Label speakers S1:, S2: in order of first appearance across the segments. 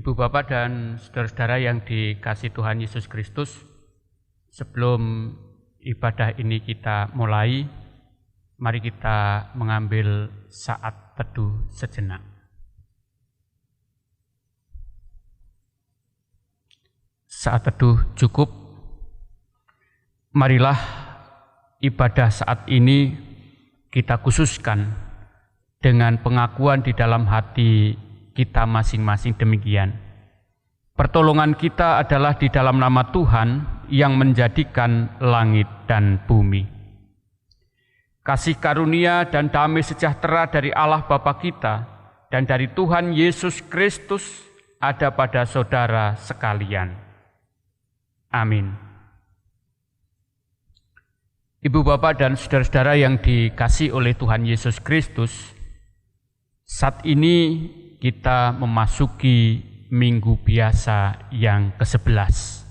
S1: Ibu Bapak dan saudara-saudara yang dikasihi Tuhan Yesus Kristus, sebelum ibadah ini kita mulai, mari kita mengambil saat teduh sejenak. Saat teduh cukup, marilah ibadah saat ini kita khususkan dengan pengakuan di dalam hati kita masing-masing demikian. Pertolongan kita adalah di dalam nama Tuhan yang menjadikan langit dan bumi. Kasih karunia dan damai sejahtera dari Allah Bapa kita dan dari Tuhan Yesus Kristus ada pada saudara sekalian. Amin. Ibu Bapak dan saudara-saudara yang dikasihi oleh Tuhan Yesus Kristus, saat ini kita memasuki minggu biasa yang ke-11.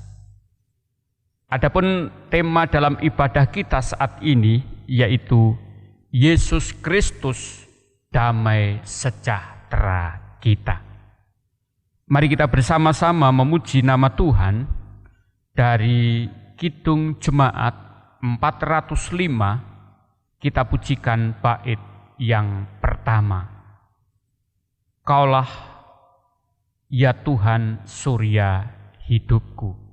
S1: Adapun tema dalam ibadah kita saat ini yaitu Yesus Kristus, damai sejahtera kita. Mari kita bersama-sama memuji nama Tuhan dari Kidung Jemaat 405, kita pujikan bait yang pertama. Kaulah, ya Tuhan, surya hidupku.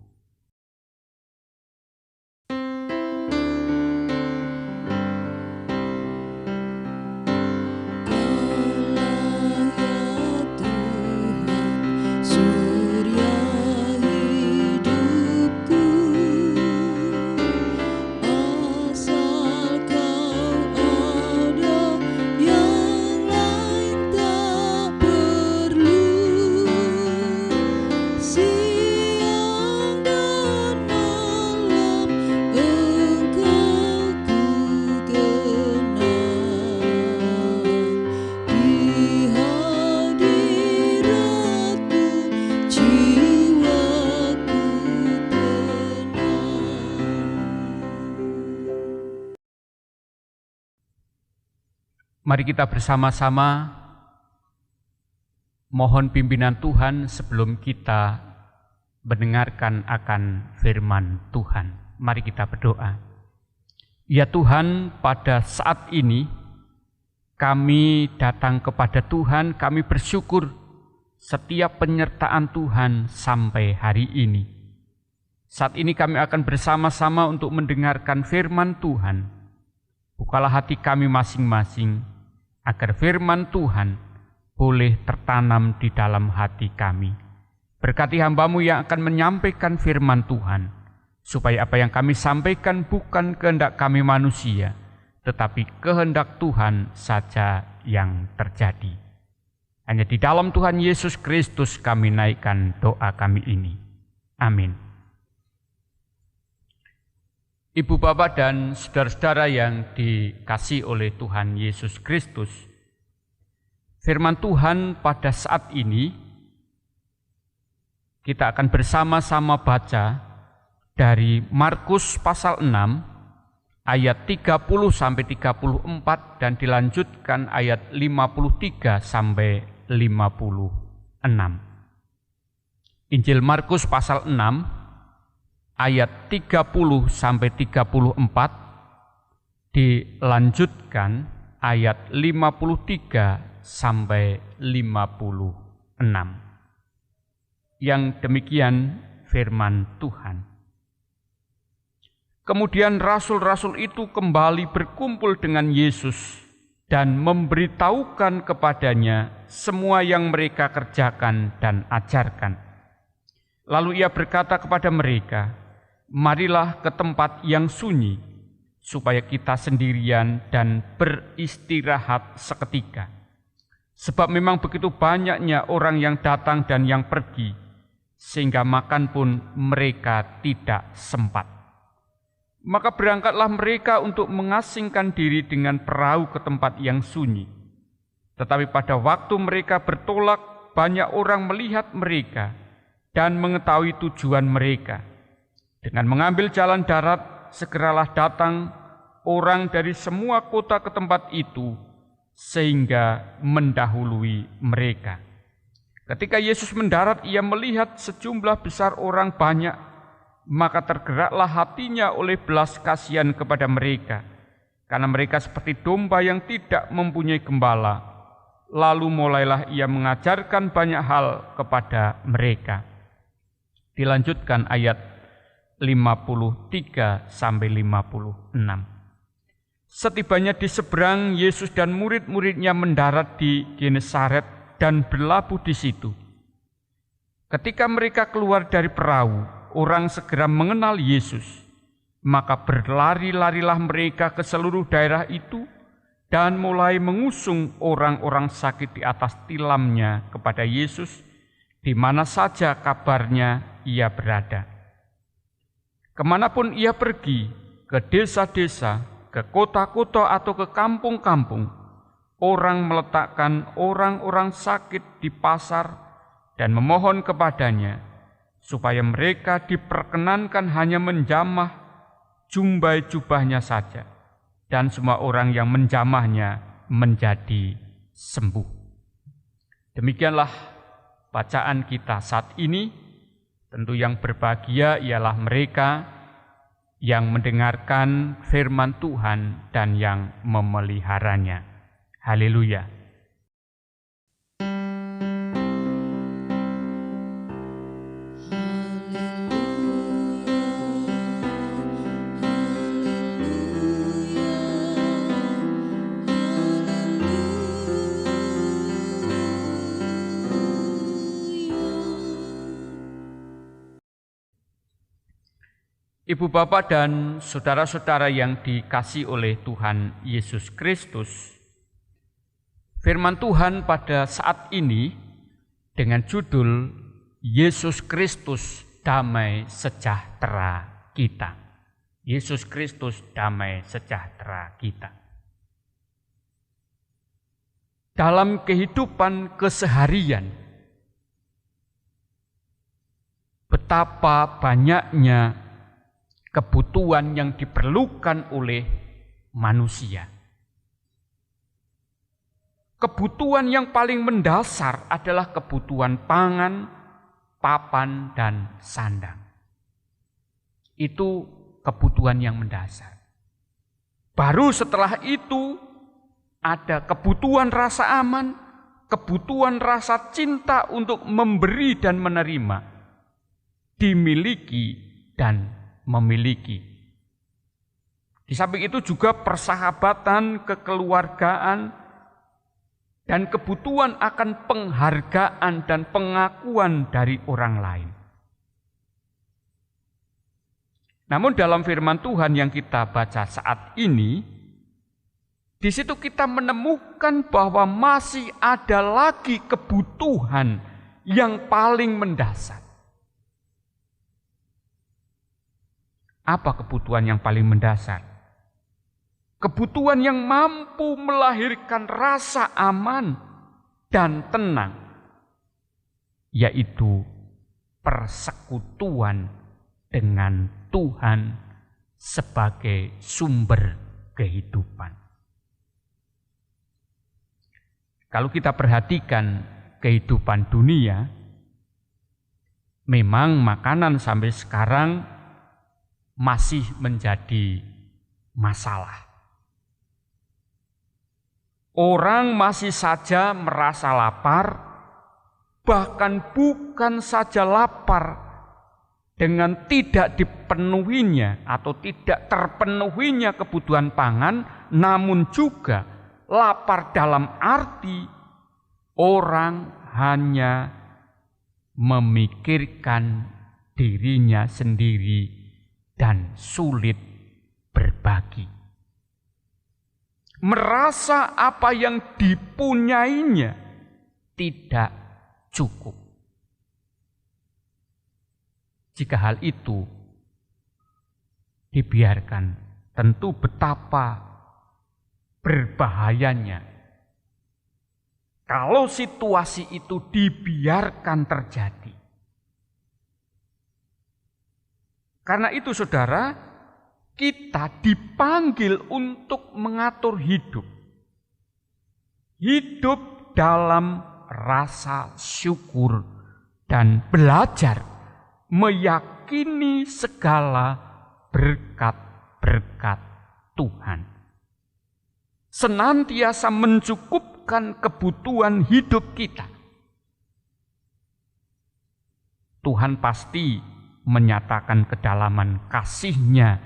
S1: Mari kita bersama-sama mohon pimpinan Tuhan sebelum kita mendengarkan akan firman Tuhan. Mari kita berdoa. Ya Tuhan, pada saat ini kami datang kepada Tuhan, kami bersyukur setiap penyertaan Tuhan sampai hari ini. Saat ini kami akan bersama-sama untuk mendengarkan firman Tuhan. Bukalah hati kami masing-masing, agar firman Tuhan boleh tertanam di dalam hati kami. Berkati hamba-Mu yang akan menyampaikan firman Tuhan, supaya apa yang kami sampaikan bukan kehendak kami manusia, tetapi kehendak Tuhan saja yang terjadi. Hanya di dalam Tuhan Yesus Kristus kami naikkan doa kami ini. Amin. Ibu Bapak dan saudara-saudara yang dikasihi oleh Tuhan Yesus Kristus, firman Tuhan pada saat ini kita akan bersama-sama baca dari Markus pasal 6 ayat 30 sampai 34 dan dilanjutkan ayat 53 sampai 56. Injil Markus pasal 6 ayat 30 sampai 34 dilanjutkan ayat 53 sampai 56. Yang demikian firman Tuhan. Kemudian rasul-rasul itu kembali berkumpul dengan Yesus dan memberitahukan kepadanya semua yang mereka kerjakan dan ajarkan. Lalu ia berkata kepada mereka, marilah ke tempat yang sunyi, supaya kita sendirian dan beristirahat seketika. Sebab memang begitu banyaknya orang yang datang dan yang pergi, sehingga makan pun mereka tidak sempat. Maka berangkatlah mereka untuk mengasingkan diri dengan perahu ke tempat yang sunyi. Tetapi pada waktu mereka bertolak, banyak orang melihat mereka dan mengetahui tujuan mereka. Dengan mengambil jalan darat, segeralah datang orang dari semua kota ke tempat itu, sehingga mendahului mereka. Ketika Yesus mendarat, ia melihat sejumlah besar orang banyak, maka tergeraklah hatinya oleh belas kasihan kepada mereka, karena mereka seperti domba yang tidak mempunyai gembala. Lalu mulailah ia mengajarkan banyak hal kepada mereka. Dilanjutkan ayat 53 sampai 56. Setibanya di seberang, Yesus dan murid-muridnya mendarat di Genesaret dan berlabuh di situ. Ketika mereka keluar dari perahu, orang segera mengenal Yesus. Maka berlari-larilah mereka ke seluruh daerah itu dan mulai mengusung orang-orang sakit di atas tilamnya kepada Yesus, di mana saja kabarnya ia berada. Kemanapun ia pergi, ke desa-desa, ke kota-kota atau ke kampung-kampung, orang meletakkan orang-orang sakit di pasar dan memohon kepadanya, supaya mereka diperkenankan hanya menjamah jumbai jubahnya saja, dan semua orang yang menjamahnya menjadi sembuh. Demikianlah bacaan kita saat ini. Tentu yang berbahagia ialah mereka yang mendengarkan firman Tuhan dan yang memeliharanya. Haleluya. Ibu bapak dan saudara-saudara yang dikasihi oleh Tuhan Yesus Kristus, firman Tuhan pada saat ini dengan judul Yesus Kristus damai sejahtera kita. Yesus Kristus damai sejahtera kita. Dalam kehidupan keseharian, betapa banyaknya kebutuhan yang diperlukan oleh manusia. Kebutuhan yang paling mendasar adalah kebutuhan pangan, papan, dan sandang. Itu kebutuhan yang mendasar. Baru setelah itu ada kebutuhan rasa aman, kebutuhan rasa cinta untuk memberi dan menerima, dimiliki dan memiliki. Di samping itu juga persahabatan, kekeluargaan, dan kebutuhan akan penghargaan dan pengakuan dari orang lain. Namun dalam firman Tuhan yang kita baca saat ini, di situ kita menemukan bahwa masih ada lagi kebutuhan yang paling mendasar. Apa kebutuhan yang paling mendasar? Kebutuhan yang mampu melahirkan rasa aman dan tenang, yaitu persekutuan dengan Tuhan sebagai sumber kehidupan. Kalau kita perhatikan kehidupan dunia, memang makanan sampai sekarang masih menjadi masalah. Orang masih saja merasa lapar, bahkan bukan saja lapar dengan tidak dipenuhinya atau tidak terpenuhinya kebutuhan pangan, namun juga lapar dalam arti orang hanya memikirkan dirinya sendiri dan sulit berbagi. Merasa apa yang dipunyainya tidak cukup. Jika hal itu dibiarkan, tentu betapa berbahayanya kalau situasi itu dibiarkan terjadi. Karena itu saudara, kita dipanggil untuk mengatur hidup. Hidup dalam rasa syukur dan belajar meyakini segala berkat-berkat Tuhan. Senantiasa mencukupkan kebutuhan hidup kita. Tuhan pasti menyatakan kedalaman kasih-Nya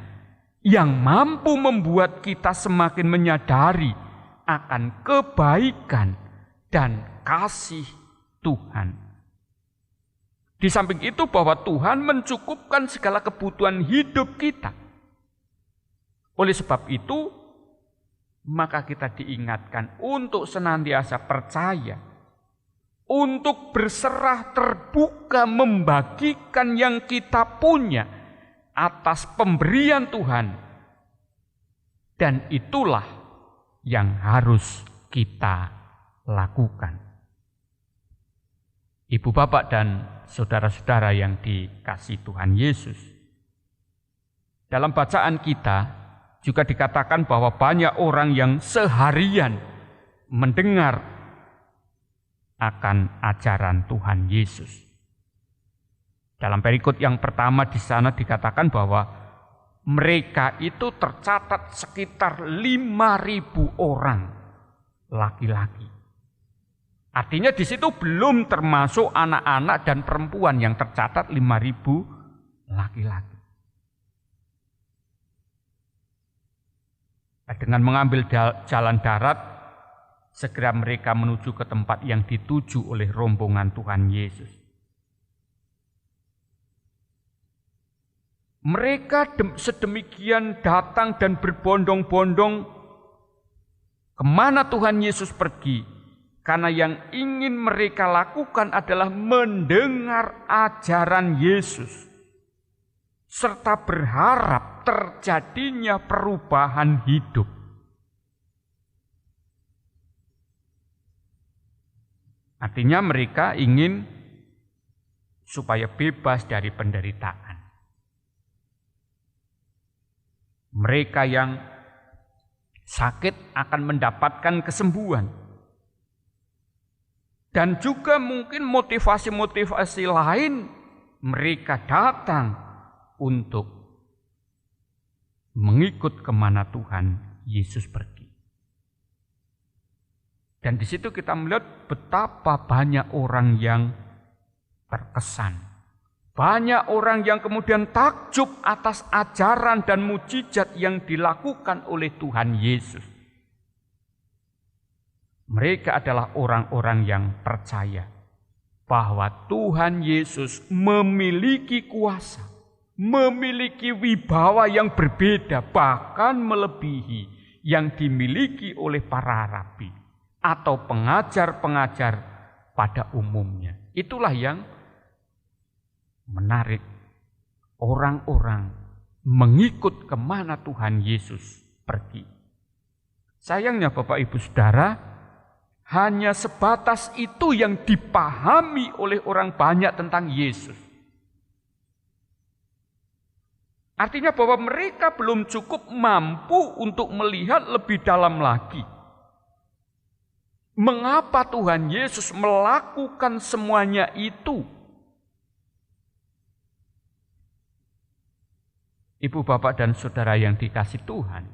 S1: yang mampu membuat kita semakin menyadari akan kebaikan dan kasih Tuhan. Di samping itu bahwa Tuhan mencukupkan segala kebutuhan hidup kita. Oleh sebab itu, maka kita diingatkan untuk senantiasa percaya, untuk berserah terbuka membagikan yang kita punya atas pemberian Tuhan. Dan itulah yang harus kita lakukan. Ibu bapak dan saudara-saudara yang dikasihi Tuhan Yesus. Dalam bacaan kita juga dikatakan bahwa banyak orang yang seharian mendengar akan ajaran Tuhan Yesus. Dalam perikop yang pertama di sana dikatakan bahwa mereka itu tercatat sekitar 5.000 orang laki-laki. Artinya di situ belum termasuk anak-anak dan perempuan yang tercatat 5.000 laki-laki. Dengan mengambil jalan darat, segera mereka menuju ke tempat yang dituju oleh rombongan Tuhan Yesus. Mereka sedemikian datang dan berbondong-bondong kemana Tuhan Yesus pergi, karena yang ingin mereka lakukan adalah mendengar ajaran Yesus, serta berharap terjadinya perubahan hidup. Artinya mereka ingin supaya bebas dari penderitaan. Mereka yang sakit akan mendapatkan kesembuhan. Dan juga mungkin motivasi-motivasi lain mereka datang untuk mengikut kemana Tuhan Yesus pergi. Dan di situ kita melihat betapa banyak orang yang terkesan. Banyak orang yang kemudian takjub atas ajaran dan mujizat yang dilakukan oleh Tuhan Yesus. Mereka adalah orang-orang yang percaya bahwa Tuhan Yesus memiliki kuasa, memiliki wibawa yang berbeda, bahkan melebihi yang dimiliki oleh para rabi atau pengajar-pengajar pada umumnya. Itulah yang menarik orang-orang mengikut kemana Tuhan Yesus pergi. Sayangnya Bapak Ibu Saudara, hanya sebatas itu yang dipahami oleh orang banyak tentang Yesus. Artinya bahwa mereka belum cukup mampu untuk melihat lebih dalam lagi. Mengapa Tuhan Yesus melakukan semuanya itu? Ibu, bapak, dan saudara yang dikasihi Tuhan,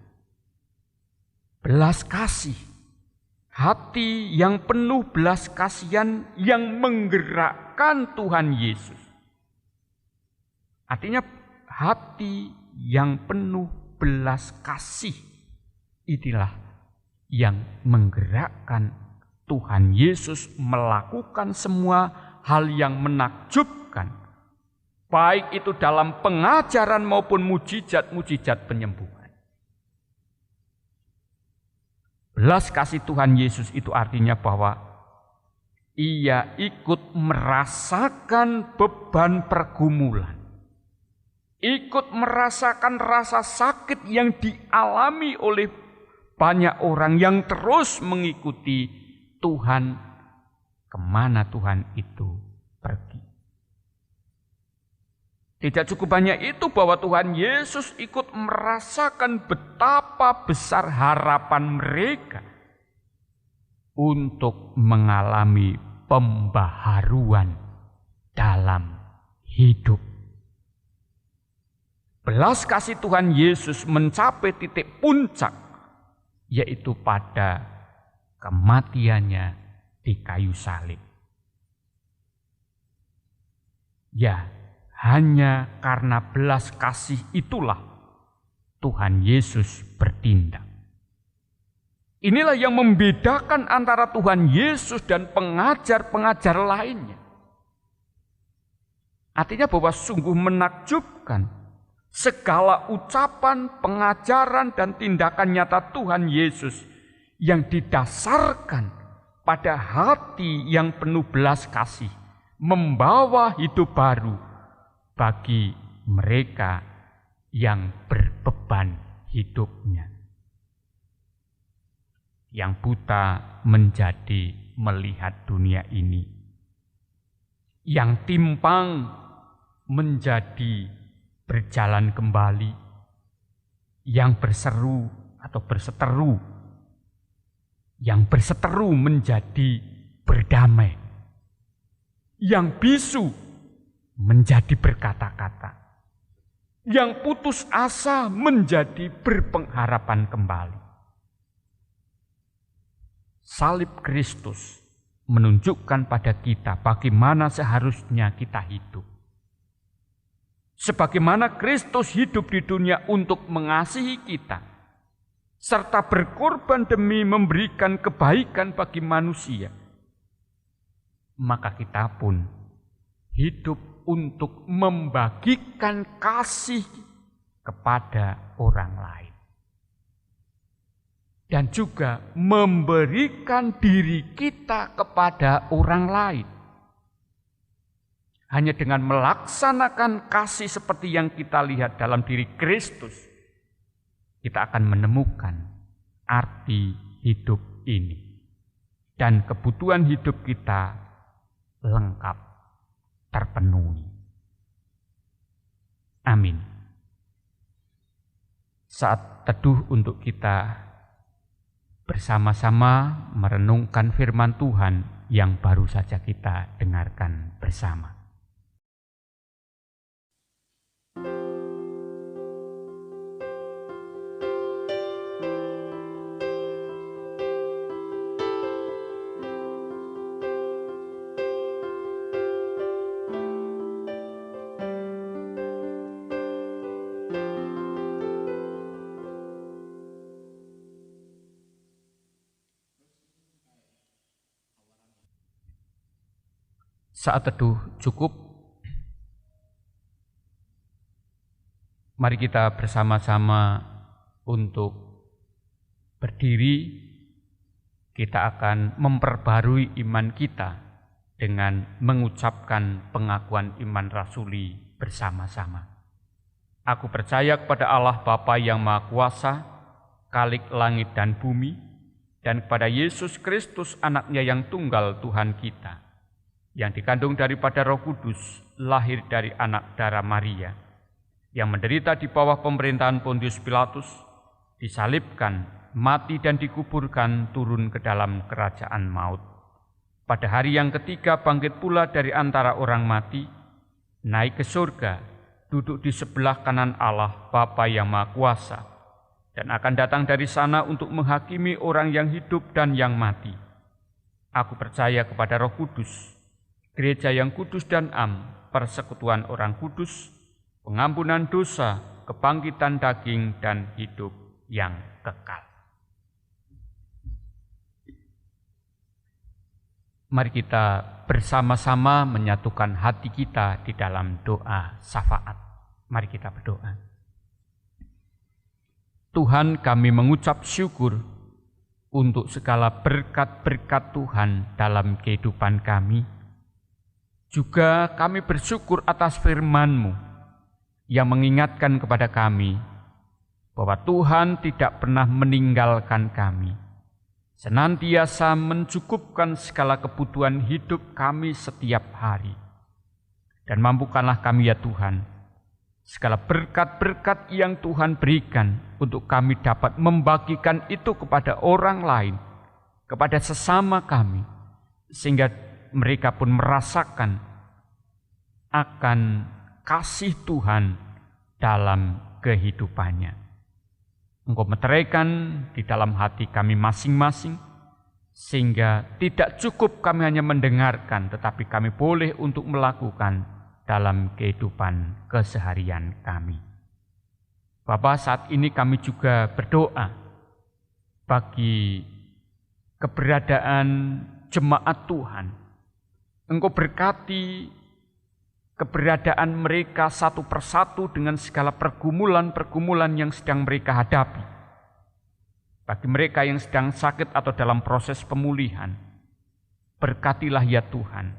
S1: belas kasih, hati yang penuh belas kasihan yang menggerakkan Tuhan Yesus. Artinya hati yang penuh belas kasih inilah yang menggerakkan Tuhan Yesus melakukan semua hal yang menakjubkan. Baik itu dalam pengajaran maupun mujizat-mujizat penyembuhan. Belas kasih Tuhan Yesus itu artinya bahwa Ia ikut merasakan beban pergumulan. Ikut merasakan rasa sakit yang dialami oleh banyak orang yang terus mengikuti Tuhan kemana Tuhan itu pergi. Tidak cukup banyak itu bahwa Tuhan Yesus ikut merasakan betapa besar harapan mereka untuk mengalami pembaharuan dalam hidup. Belas kasih Tuhan Yesus mencapai titik puncak, yaitu pada kematiannya di kayu salib. Ya, hanya karena belas kasih itulah Tuhan Yesus bertindak. Inilah yang membedakan antara Tuhan Yesus dan pengajar-pengajar lainnya. Artinya bahwa sungguh menakjubkan segala ucapan, pengajaran, dan tindakan nyata Tuhan Yesus yang didasarkan pada hati yang penuh belas kasih, membawa hidup baru bagi mereka yang berbeban hidupnya. Yang buta menjadi melihat dunia ini, yang timpang menjadi berjalan kembali, yang berseru atau berseteru, yang berseteru menjadi berdamai, yang bisu menjadi berkata-kata, yang putus asa menjadi berpengharapan kembali. Salib Kristus menunjukkan pada kita bagaimana seharusnya kita hidup. Sebagaimana Kristus hidup di dunia untuk mengasihi kita, serta berkorban demi memberikan kebaikan bagi manusia, maka kita pun hidup untuk membagikan kasih kepada orang lain. Dan juga memberikan diri kita kepada orang lain. Hanya dengan melaksanakan kasih seperti yang kita lihat dalam diri Kristus, kita akan menemukan arti hidup ini. Dan kebutuhan hidup kita lengkap, terpenuhi. Amin. Saat teduh untuk kita bersama-sama merenungkan firman Tuhan yang baru saja kita dengarkan bersama. Saat teduh cukup, mari kita bersama-sama untuk berdiri. Kita akan memperbarui iman kita dengan mengucapkan pengakuan iman rasuli bersama-sama. Aku percaya kepada Allah Bapa yang Maha Kuasa, Khalik langit dan bumi, dan kepada Yesus Kristus anaknya yang tunggal Tuhan kita, yang dikandung daripada Roh Kudus, lahir dari anak darah Maria, yang menderita di bawah pemerintahan Pontius Pilatus, disalibkan, mati dan dikuburkan, turun ke dalam kerajaan maut. Pada hari yang ketiga bangkit pula dari antara orang mati, naik ke surga, duduk di sebelah kanan Allah Bapa yang Maha Kuasa, dan akan datang dari sana untuk menghakimi orang yang hidup dan yang mati. Aku percaya kepada Roh Kudus, gereja yang kudus dan am, persekutuan orang kudus, pengampunan dosa, kebangkitan daging, dan hidup yang kekal. Mari kita bersama-sama menyatukan hati kita di dalam doa syafaat. Mari kita berdoa. Tuhan, kami mengucap syukur untuk segala berkat-berkat Tuhan dalam kehidupan kami. Juga kami bersyukur atas firman-Mu yang mengingatkan kepada kami bahwa Tuhan tidak pernah meninggalkan kami, senantiasa mencukupkan segala kebutuhan hidup kami setiap hari. Dan mampukanlah kami ya Tuhan, segala berkat-berkat yang Tuhan berikan untuk kami dapat membagikan itu kepada orang lain, kepada sesama kami, sehingga mereka pun merasakan akan kasih Tuhan dalam kehidupannya. Engkau meteraikan di dalam hati kami masing-masing, sehingga tidak cukup kami hanya mendengarkan, tetapi kami boleh untuk melakukan dalam kehidupan keseharian kami. Bapa, saat ini kami juga berdoa bagi keberadaan jemaat Tuhan. Engkau berkati keberadaan mereka satu persatu dengan segala pergumulan-pergumulan yang sedang mereka hadapi. Bagi mereka yang sedang sakit atau dalam proses pemulihan, berkatilah ya Tuhan.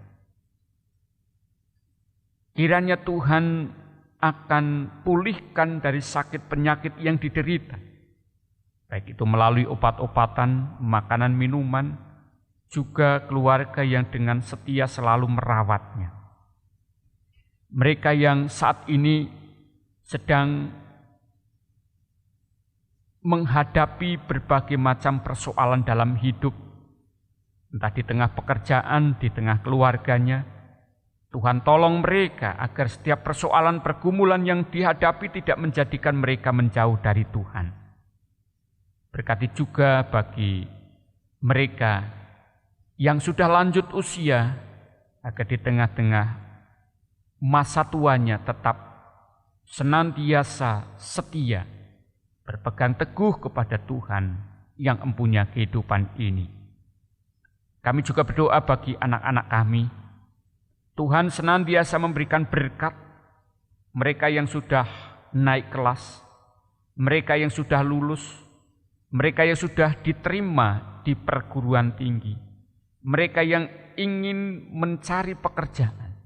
S1: Kiranya Tuhan akan pulihkan dari sakit penyakit yang diderita, baik itu melalui obat-obatan, makanan, minuman, juga keluarga yang dengan setia selalu merawatnya. Mereka yang saat ini sedang menghadapi berbagai macam persoalan dalam hidup, entah di tengah pekerjaan, di tengah keluarganya, Tuhan tolong mereka agar setiap persoalan pergumulan yang dihadapi tidak menjadikan mereka menjauh dari Tuhan. Berkati juga bagi mereka yang sudah lanjut usia, agar di tengah-tengah masa tuanya tetap senantiasa setia, berpegang teguh kepada Tuhan yang empunya kehidupan ini. Kami juga berdoa bagi anak-anak kami. Tuhan senantiasa memberikan berkat, mereka yang sudah naik kelas, mereka yang sudah lulus, mereka yang sudah diterima di perguruan tinggi, mereka yang ingin mencari pekerjaan.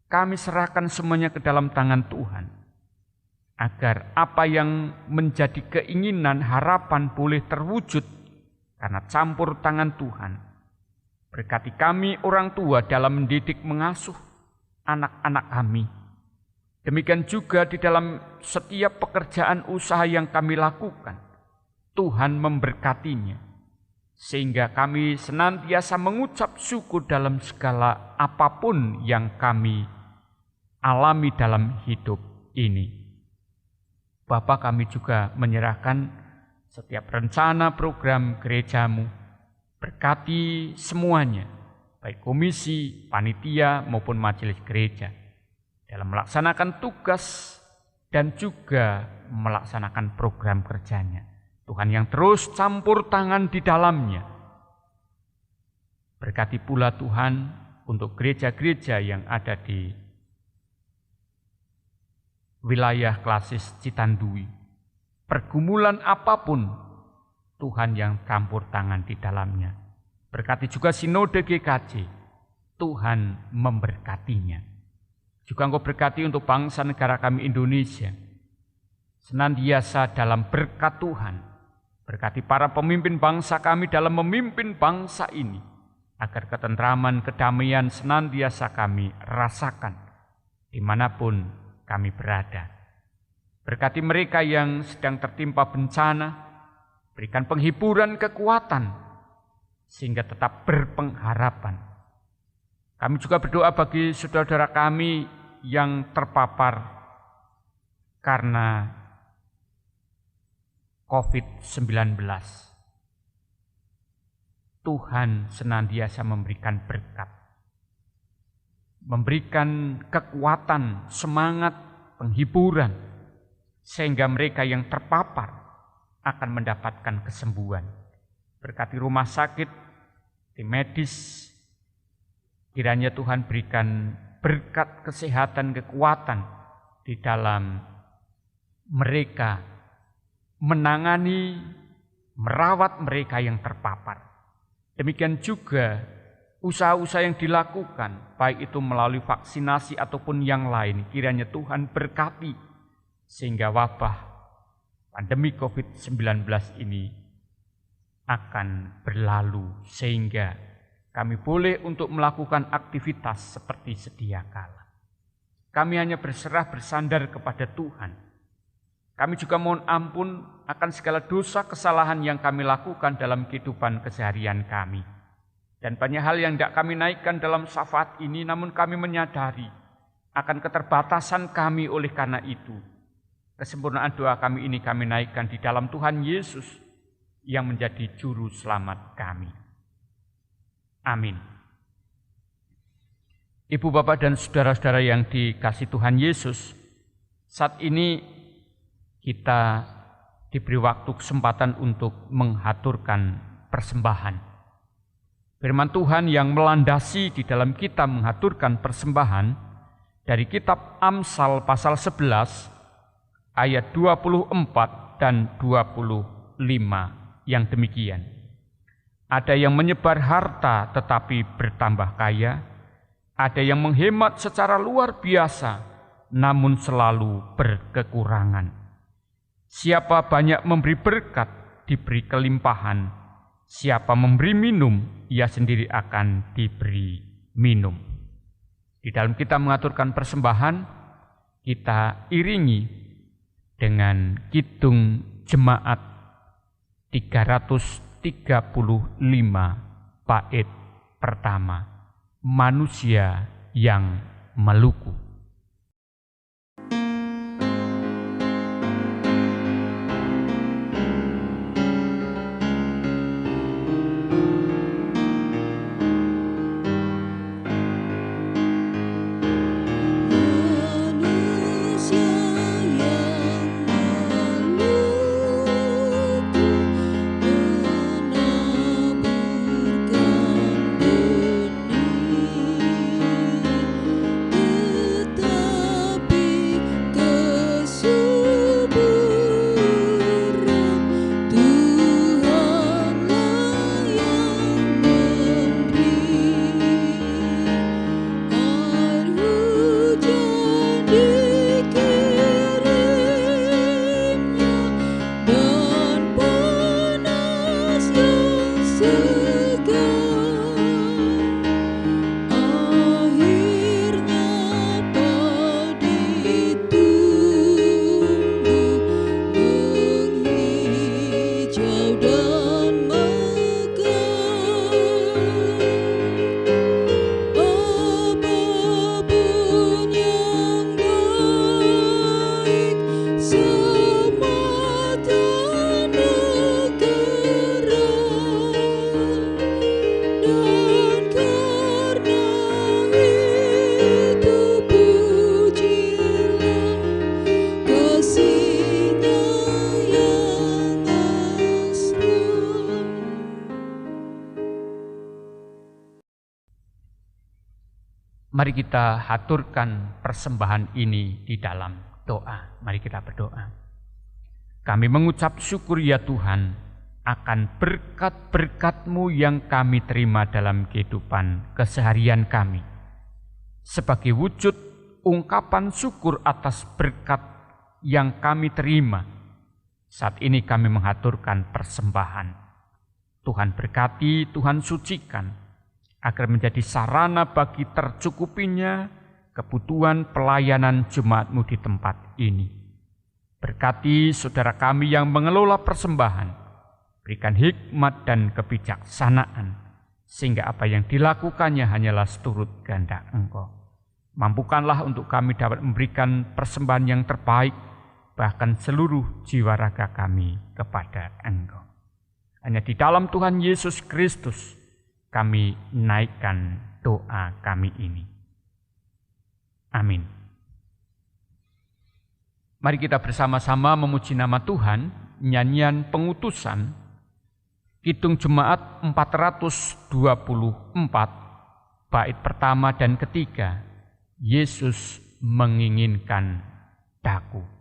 S1: Kami serahkan semuanya ke dalam tangan Tuhan, agar apa yang menjadi keinginan, harapan boleh terwujud karena campur tangan Tuhan. Berkati kami orang tua dalam mendidik mengasuh anak-anak kami. Demikian juga di dalam setiap pekerjaan usaha yang kami lakukan, Tuhan memberkatinya, sehingga kami senantiasa mengucap syukur dalam segala apapun yang kami alami dalam hidup ini. Bapa, kami juga menyerahkan setiap rencana program gerejamu, berkati semuanya, baik komisi, panitia maupun majelis gereja, dalam melaksanakan tugas dan juga melaksanakan program kerjanya. Tuhan yang terus campur tangan di dalamnya. Berkati pula Tuhan untuk gereja-gereja yang ada di wilayah klasis Citandui. Pergumulan apapun, Tuhan yang campur tangan di dalamnya. Berkati juga Sinode GKJ, Tuhan memberkatinya. Juga Engkau berkati untuk bangsa negara kami Indonesia, senantiasa dalam berkat Tuhan. Berkati para pemimpin bangsa kami dalam memimpin bangsa ini, agar ketentraman, kedamaian senantiasa kami rasakan dimanapun kami berada. Berkati mereka yang sedang tertimpa bencana, berikan penghiburan kekuatan, sehingga tetap berpengharapan. Kami juga berdoa bagi saudara-saudara kami yang terpapar karena COVID-19. Tuhan senantiasa memberikan berkat, memberikan kekuatan, semangat, penghiburan, sehingga mereka yang terpapar akan mendapatkan kesembuhan. Berkati rumah sakit, tim medis, kiranya Tuhan berikan berkat kesehatan, kekuatan di dalam mereka menangani, merawat mereka yang terpapar. Demikian juga usaha-usaha yang dilakukan, baik itu melalui vaksinasi ataupun yang lain, kiranya Tuhan berkati, sehingga wabah pandemi COVID-19 ini akan berlalu, sehingga kami boleh untuk melakukan aktivitas seperti sedia kala. Kami hanya berserah bersandar kepada Tuhan. Kami juga mohon ampun akan segala dosa kesalahan yang kami lakukan dalam kehidupan keseharian kami. Dan banyak hal yang tidak kami naikkan dalam syafaat ini, namun kami menyadari akan keterbatasan kami oleh karena itu. Kesempurnaan doa kami ini kami naikkan di dalam Tuhan Yesus yang menjadi juru selamat kami. Amin. Ibu, bapak, dan saudara-saudara yang dikasihi Tuhan Yesus, saat ini kita diberi waktu kesempatan untuk menghaturkan persembahan. Firman Tuhan yang melandasi di dalam kita menghaturkan persembahan dari kitab Amsal pasal 11 ayat 24 dan 25 yang demikian. Ada yang menyebar harta tetapi bertambah kaya, ada yang menghemat secara luar biasa namun selalu berkekurangan. Siapa banyak memberi berkat, diberi kelimpahan. Siapa memberi minum, ia sendiri akan diberi minum. Di dalam kita mengaturkan persembahan, kita iringi dengan kidung jemaat 335 bait pertama, manusia yang meluku. Mari kita haturkan persembahan ini di dalam doa. Mari kita berdoa. Kami mengucap syukur ya Tuhan akan berkat-berkat-Mu yang kami terima dalam kehidupan keseharian kami. Sebagai wujud ungkapan syukur atas berkat yang kami terima, saat ini kami menghaturkan persembahan. Tuhan berkati, Tuhan sucikan, agar menjadi sarana bagi tercukupinya kebutuhan pelayanan jemaat-Mu di tempat ini. Berkati saudara kami yang mengelola persembahan, berikan hikmat dan kebijaksanaan, sehingga apa yang dilakukannya hanyalah seturut kehendak Engkau. Mampukanlah untuk kami dapat memberikan persembahan yang terbaik, bahkan seluruh jiwa raga kami kepada Engkau. Hanya di dalam Tuhan Yesus Kristus kami naikkan doa kami ini. Amin. Mari kita bersama-sama memuji nama Tuhan, nyanyian pengutusan, kidung jemaat 424, bait pertama dan ketiga, Yesus menginginkan daku.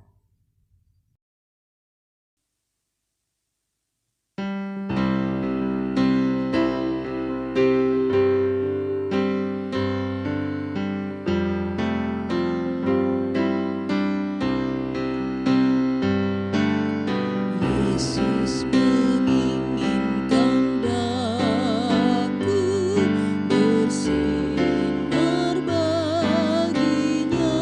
S2: Bersinar baginya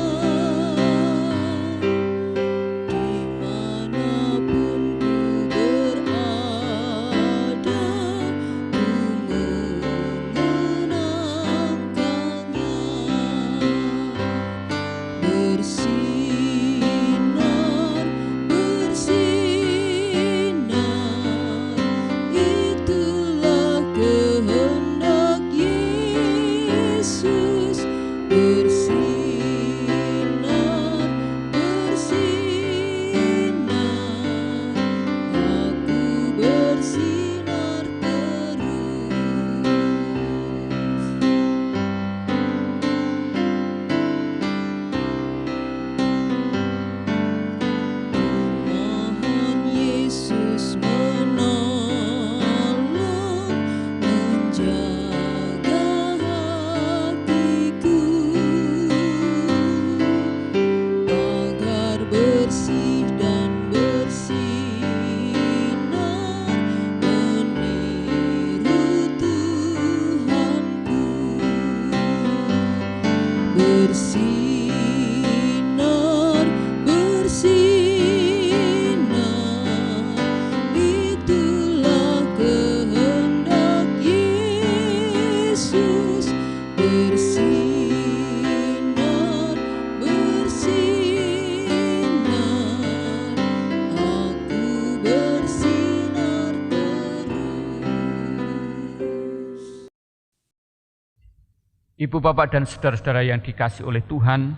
S1: Ibu, bapak, dan saudara-saudara yang dikasihi oleh Tuhan,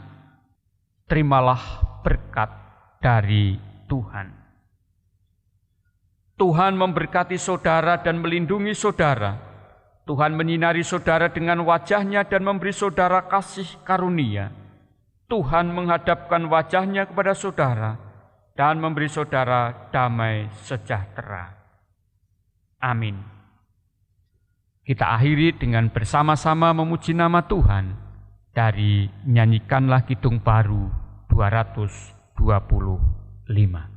S1: terimalah berkat dari Tuhan. Tuhan memberkati saudara dan melindungi saudara. Tuhan menyinari saudara dengan wajah-Nya dan memberi saudara kasih karunia. Tuhan menghadapkan wajah-Nya kepada saudara dan memberi saudara damai sejahtera. Amin. Kita akhiri dengan bersama-sama memuji nama Tuhan dari Nyanyikanlah Kidung Baru 225.